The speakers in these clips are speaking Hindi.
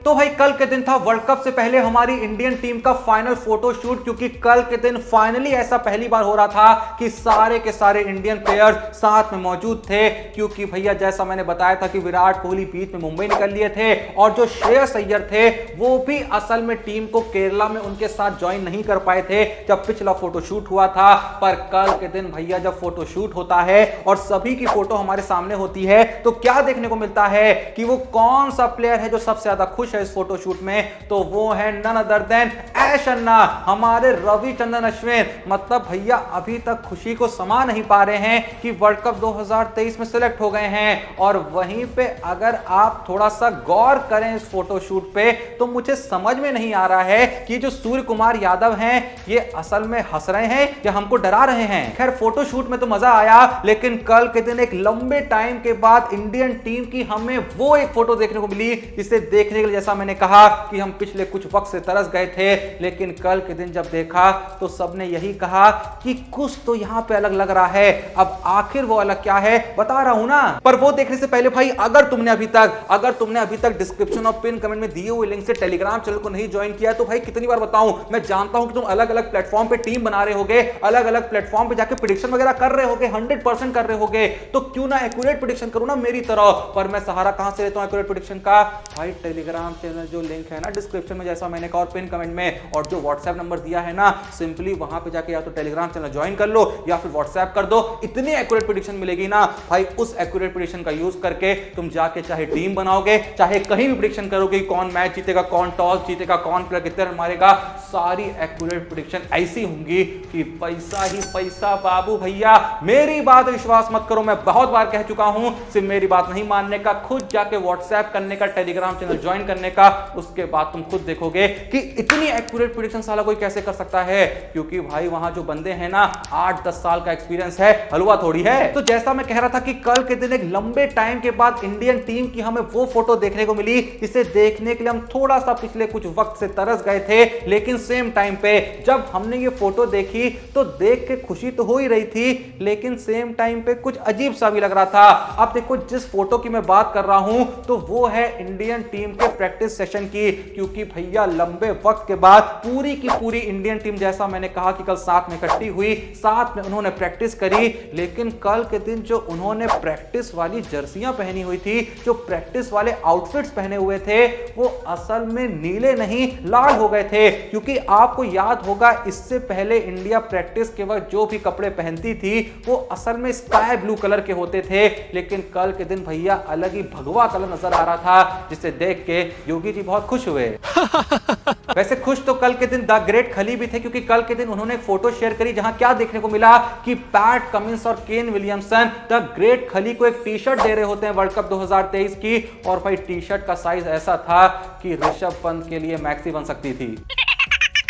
तो भाई कल के दिन था वर्ल्ड कप से पहले हमारी इंडियन टीम का फाइनल फोटो शूट, क्योंकि कल के दिन फाइनली ऐसा पहली बार हो रहा था कि सारे के सारे इंडियन प्लेयर्स साथ में मौजूद थे। क्योंकि भैया जैसा मैंने बताया था कि विराट कोहली बीच में मुंबई निकल लिए थे और जो श्रेयस अय्यर थे वो भी असल में टीम को केरला में उनके साथ ज्वाइन नहीं कर पाए थे जब पिछला फोटो शूट हुआ था। पर कल के दिन भैया जब फोटो शूट होता है और सभी की फोटो हमारे सामने होती है तो क्या देखने को मिलता है कि वो कौन सा प्लेयर है जो सबसे ज्यादा खुश है इस फोटो शूट में। तो वो है नन अदर देन ऐश अन्ना, हमारे रविचंद्रन अश्विन। मतलब भैया अभी तक खुशी को समा नहीं पा रहे हैं कि वर्ल्ड कप 2023 में सिलेक्ट हो गए हैं। और वहीं पे अगर आप थोड़ा सा गौर करें इस फोटो शूट पे तो मुझे समझ में नहीं आ रहा है कि जो सूर्य कुमार यादव हैं ये असल में हंस रहे हैं या हमको डरा रहे हैं। खैर फोटो शूट में तो मजा आया, लेकिन कल के दिन एक लंबे टाइम के बाद इंडियन टीम की हमें वो एक फोटो देखने को मिली जिसे देखने के लिए जैसा मैंने कहा कि हम पिछले कुछ वक्त से तरस गए थे, लेकिन कल के दिन जब देखा तो सबने यही कहा कि कुछ तो यहां पे अलग लग रहा है। अब आखिर वो अलग क्या है बता रहा हूं ना। पर वो देखने से पहले भाई अगर तुमने अभी तक डिस्क्रिप्शन और पिन कमेंट में दिए हुए लिंक से टेलीग्राम चैनल को नहीं ज्वाइन किया तो भाई कितनी बार बताऊं, मैं जानता हूं कि तुम अलग अलग प्लेटफॉर्म पे टीम बना रहे होगे, अलग अलग प्लेटफॉर्म पे जाके प्रेडिक्शन वगैरह कर रहे होगे, 100% कर रहे होगे। तो क्यों ना एक्यूरेट प्रेडिक्शन करूं ना मेरी तरह। पर मैं सहारा कहां से लेता हूं एक्यूरेट प्रेडिक्शन का? भाई टेलीग्राम चैनल जो लिंक है ना डिस्क्रिप्शन में जैसा मैंने कहा और पिन कमेंट में, और जो व्हाट्सएप नंबर दिया है ना सिंपली वहां पे जाके या तो टेलीग्राम चैनल ज्वाइन कर लो या फिर व्हाट्सएप कर दो। इतनी एक्यूरेट प्रेडिक्शन मिलेगी ना भाई, उस एक्यूरेट प्रेडिक्शन का यूज करके तुम जाके चाहे टीम बनाओगे, चाहे कहीं भी प्रेडिक्शन करोगे कौन मैच जीतेगा, कौन टॉस जीतेगा, कौन प्लेयर कितने रन मारेगा, सारी एक्यूरेट प्रेडिक्शन ऐसी होंगी कि पैसा ही पैसा बाबू। भैया मेरी बात विश्वास मत करो, मैं बहुत बार कह चुका हूं, सिर्फ मेरी बात नहीं मानने का, खुद जाके व्हाट्सएप करने का, टेलीग्राम चैनल ज्वाइन करने का, उसके बाद तुम खुद देखोगे कि इतनी एक्यूरेट प्रेडिक्शन साला कोई कैसे कर सकता है। क्योंकि भाई वहां जो बंदे हैं ना 8-10 साल का एक्सपीरियंस है, हलवा थोड़ी है। तो जैसा मैं कह रहा था कि कल के दिन एक लंबे टाइम के बाद इंडियन टीम की हमें वो फोटो देखने को मिली जिसे देखने के लिए हम थोड़ा सा पिछले कुछ वक्त से तरस गए थे, लेकिन सेम टाइम पे जब हमने ये फोटो देखी तो देख के खुशी तो हो ही रही थी, लेकिन सेम टाइम पे कुछ अजीब सा भी लग रहा था। अब देखो जिस फोटो की मैं बात कर रहा हूं तो वो है इंडियन टीम के प्रैक्टिस सेशन की। क्योंकि भैया लंबे वक्त के बाद पूरी की पूरी इंडियन टीम, जैसा मैंने कहा कि कल साथ में इकट्ठी हुई, साथ में उन्होंने प्रैक्टिस करी। लेकिन कल के दिन जो उन्होंने प्रैक्टिस वाली जर्सियां पहनी हुई थी, जो प्रैक्टिस वाले आउटफिट्स पहने हुए थे, वो असल में नीले नहीं लाल हो गए थे। क्योंकि आपको याद होगा इससे पहले इंडिया प्रैक्टिस के वक्त जो भी कपड़े पहनती थी वो असल में स्काई ब्लू कलर के होते थे, लेकिन कल के दिन भैया अलग ही भगवा कलर नजर आ रहा था, जिसे देख के योगी जी बहुत खुश हुए। वैसे खुश तो कल के दिन द ग्रेट खली भी थे, क्योंकि कल के दिन उन्होंने एक फोटो शेयर करी जहां क्या देखने को मिला कि पैट कमिंस और केन विलियमसन द ग्रेट खली को एक टी शर्ट दे रहे होते हैं वर्ल्ड कप 2023 की। और भाई टी शर्ट का साइज ऐसा था कि ऋषभ पंत के लिए मैक्सी बन सकती थी।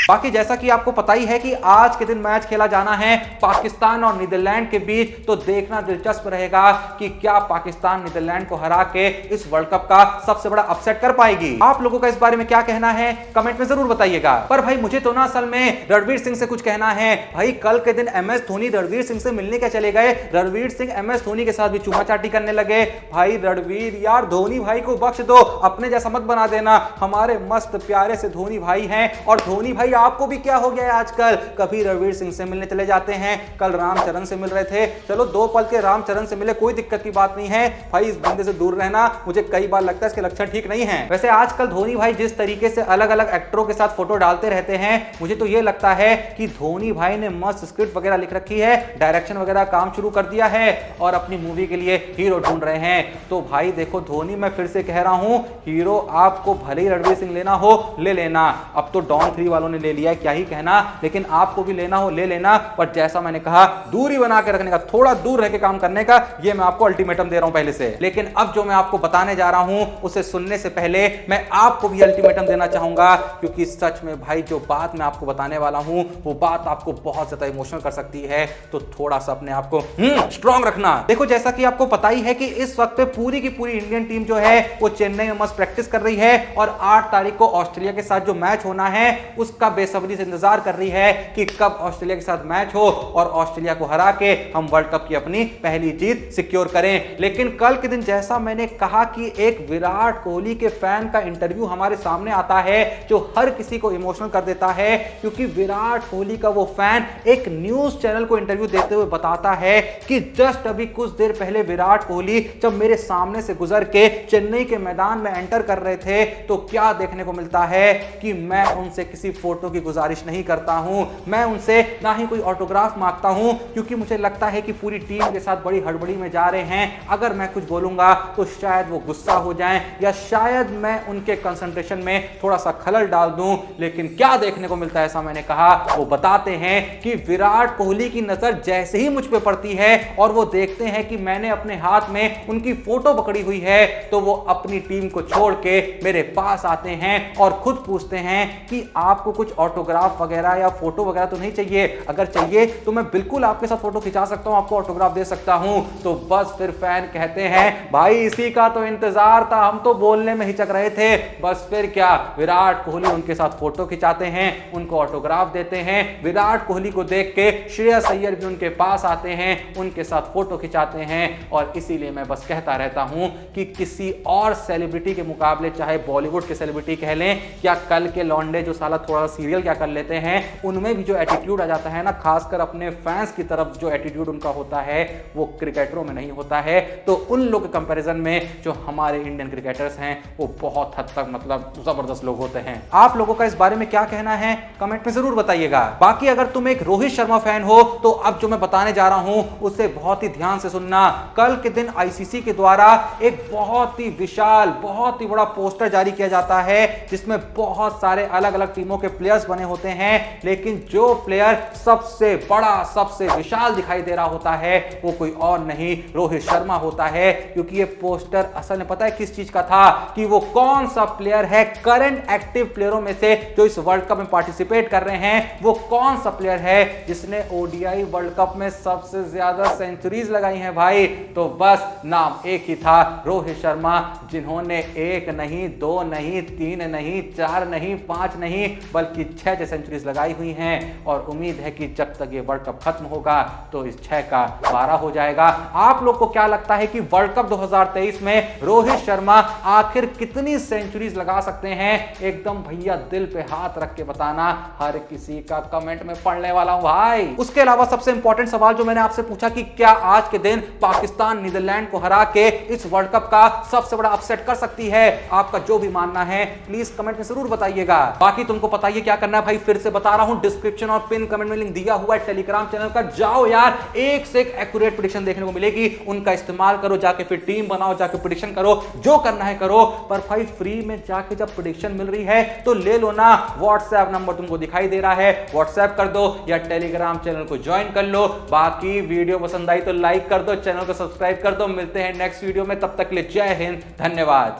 बाकी जैसा कि आपको पता ही है कि आज के दिन मैच खेला जाना है पाकिस्तान और नीदरलैंड के बीच, तो देखना दिलचस्प रहेगा कि क्या पाकिस्तान नीदरलैंड को हरा के इस वर्ल्ड कप का सबसे बड़ा अपसेट कर पाएगी। आप लोगों का इस बारे में क्या कहना है कमेंट में जरूर बताइएगा। पर भाई मुझे तो ना असल में रणवीर सिंह से कुछ कहना है। भाई कल के दिन MS धोनी रणवीर सिंह से मिलने क्या चले गए, रणवीर सिंह MS धोनी के साथ भी चूमा चाटी करने लगे। भाई रणवीर यार धोनी भाई को बख्श दो, अपने जैसा मत बना देना, हमारे मस्त प्यारे से धोनी भाई हैं। और धोनी भाई आपको भी क्या हो गया है आजकल, कभी रणवीर सिंह से मिलने चले जाते हैं, कल रामचरण से मिल रहे थे, चलो 2 पल के रामचरण से मिले, कोई दिक्कत की बात नहीं है। भाई इस बंदे से दूर रहना, मुझे कई बार लगता है इसके लक्षण ठीक नहीं है। वैसे आजकल धोनी भाई जिस तरीके से अलग अलग एक्टरों के साथ फोटो डालते रहते हैं, मुझे तो ये लगता है कि धोनी भाई ने मस्त स्क्रिप्ट वगैरह लिख रखी है, डायरेक्शन वगैरह काम शुरू कर दिया है और अपनी मूवी के लिए हीरो ढूंढ रहे हैं। तो भाई देखो धोनी, मैं फिर से कह रहा हूं, हीरो आपको भले ही रणवीर सिंह लेना हो ले लेना, अब तो डॉन 3 वालों ने ले लिया, क्या ही कहना, लेकिन आपको भी लेना हो ले लेना। पर जैसा मैंने कहा दूरी बना के रखने का, थोड़ा दूर रह के काम करने का, ये मैं आपको अल्टीमेटम दे रहा हूं पहले से। लेकिन अब जो मैं आपको बताने जा रहा हूं उसे सुनने से पहले मैं आपको भी अल्टीमेटम देना चाहूंगा, क्योंकि सच में भाई जो बात मैं आपको बताने वाला हूं वो बात आपको बहुत ज्यादा इमोशनल कर सकती है, तो थोड़ा सा अपने आप को स्ट्रांग रखना। देखो जैसा कि आपको पता ही है कि इस वक्त पे पूरी की पूरी इंडियन टीम जो है वो चेन्नई में मस्त प्रैक्टिस कर रही है और 8 तारीख को ऑस्ट्रेलिया के साथ जो मैच होना है उसका बेसब्री से इंतजार कर रही है कि कब ऑस्ट्रेलिया के साथ मैच हो और ऑस्ट्रेलिया को हरा के हम वर्ल्ड कप की अपनी पहली जीत सिक्योर करें। लेकिन कल के दिन जैसा मैंने कहा कि एक विराट कोहली के फैन का इंटरव्यू हमारे सामने आता है जो हर किसी को इमोशनल कर देता है, क्योंकि विराट कोहली का वो फैन एक न्यूज चैनल को इंटरव्यू देते हुए बताता है कि जस्ट अभी कुछ देर पहले विराट कोहली जब मेरे सामने से गुजर के चेन्नई के मैदान में एंटर कर रहे थे तो क्या देखने को मिलता है कि मैं उनसे किसी फोटो की गुजारिश नहीं करता हूं, मैं उनसे ना ही कोई ऑटोग्राफ मांगता हूं, क्योंकि मुझे लगता है कि पूरी टीम के साथ बड़ी हड़बड़ी में जा रहे हैं। अगर मैं कुछ बोलूंगा तो शायद वो गुस्सा हो जाएं या शायद मैं उनके कंसंट्रेशन में थोड़ा सा खलल डाल दूं। लेकिन क्या देखने को मिलता है, ऐसा मैंने कहा, वो बताते हैं कि विराट कोहली की नजर जैसे ही मुझ पे पड़ती है और वो देखते हैं कि मैंने अपने हाथ में उनकी फोटो पकड़ी हुई है तो वो अपनी टीम को छोड़ के मेरे पास आते हैं और खुद पूछते हैं कि आपको कुछ ऑटोग्राफ वगैरह या फोटो वगैरह तो नहीं चाहिए, अगर चाहिए तो मैं बिल्कुल आपके साथ फोटो खिंचा सकता हूं, आपको ऑटोग्राफ दे सकता हूं। तो बस फिर फैन कहते हैं भाई इसी का तो इंतजार था, हम तो बोलने में हिचक रहे थे। बस फिर क्या, विराट कोहली उनके साथ फोटो खिंचाते हैं, उनको ऑटोग्राफ देते हैं। विराट कोहली को देख के श्रेयस अय्यर भी उनके पास आते हैं, उनके साथ फोटो खिंचाते हैं। और इसीलिए मैं बस कहता रहता हूं कि किसी और सेलिब्रिटी के मुकाबले, चाहे बॉलीवुड के सेलिब्रिटी कह लें या कल के लौंडे जो साला थोड़ा सीरियल क्या कर लेते हैं, उनमें भी जो एटीट्यूड आ जाता है ना, खासकर अपने फैंस की तरफ जो एटीट्यूड उनका होता है वो क्रिकेटरों में नहीं होता है। तो उन लोग के कंपैरिजन में जो हमारे इंडियन क्रिकेटर्स हैं वो बहुत हद तक मतलब जबरदस्त लोग होते हैं। आप लोगों का इस बारे में क्या कहना है कमेंट में जरूर बताइएगा। बाकी अगर तुम एक रोहित शर्मा फैन हो तो अब जो मैं बताने जा रहा हूं उसे बहुत ही ध्यान से सुनना। कल के दिन आईसीसी के द्वारा एक बहुत ही विशाल, बहुत ही बड़ा पोस्टर जारी किया जाता है जिसमें बहुत सारे अलग अलग टीमों के प्लेयर्स बने होते हैं, लेकिन जो प्लेयर सबसे बड़ा, सबसे विशाल दिखाई दे रहा होता है वो कोई और नहीं, रोहित शर्मा होता है। क्योंकि ये पोस्टर असल में पता है किस चीज का था, कि वो कौन सा प्लेयर है करंट एक्टिव प्लेयरों में से जो इस वर्ल्ड कप में पार्टिसिपेट कर रहे हैं, वो कौन सा प्लेयर है जिसने ओडीआई वर्ल्ड कप में सबसे ज्यादा सेंचुरीज लगाई हैं भाई। तो बस नाम एक ही था, रोहित शर्मा, जिन्होंने एक नहीं, दो नहीं, तीन नहीं, चार नहीं, पांच नहीं, बल्कि 6 सेंचुरीज लगाई हुई हैं। और उम्मीद है कि जब तक ये वर्ल्ड कप खत्म होगा तो इस 6 का 12 हो जाएगा। आप लोग को क्या लगता है कि वर्ल्ड कप 2023 में रोहित शर्मा आखिर कितनी सेंचुरीज लगा सकते हैं? एकदम भैया दिल पे हाथ रख के बताना, हर किसी का कमेंट में पढ़ने वाला हूं भाई। उसके अलावा सबसे इंपॉर्टेंट सवाल जो मैंने आपसे पूछा कि क्या आज के दिन पाकिस्तान नीदरलैंड को हरा के इस वर्ल्ड कप का सबसे बड़ा अपसेट कर सकती है? आपका जो भी मानना है प्लीज कमेंट में जरूर बताइएगा। बाकी तुमको पता ही क्या करना है भाई, फिर से बता रहा हूं, डिस्क्रिप्शन और पिन कमेंट में लिंक दिया हुआ है टेलीग्राम चैनल का, जाओ यार, एक से एक एक्यूरेट प्रेडिक्शन देखने को मिलेगी, उनका इस्तेमाल करो, जाके फिर टीम बनाओ, जाके प्रेडिक्शन करो, जो करना है करो। पर भाई फ्री में जाके जब प्रेडिक्शन मिल रही है तो ले लो ना, व्हाट्सएप नंबर तुमको दिखाई दे रहा है, व्हाट्सएप कर दो या टेलीग्राम चैनल को ज्वाइन कर लो। बाकी वीडियो पसंद आई तो लाइक कर दो, चैनल को सब्सक्राइब कर दो। मिलते हैं नेक्स्ट वीडियो में, तब तक के लिए जय हिंद, धन्यवाद।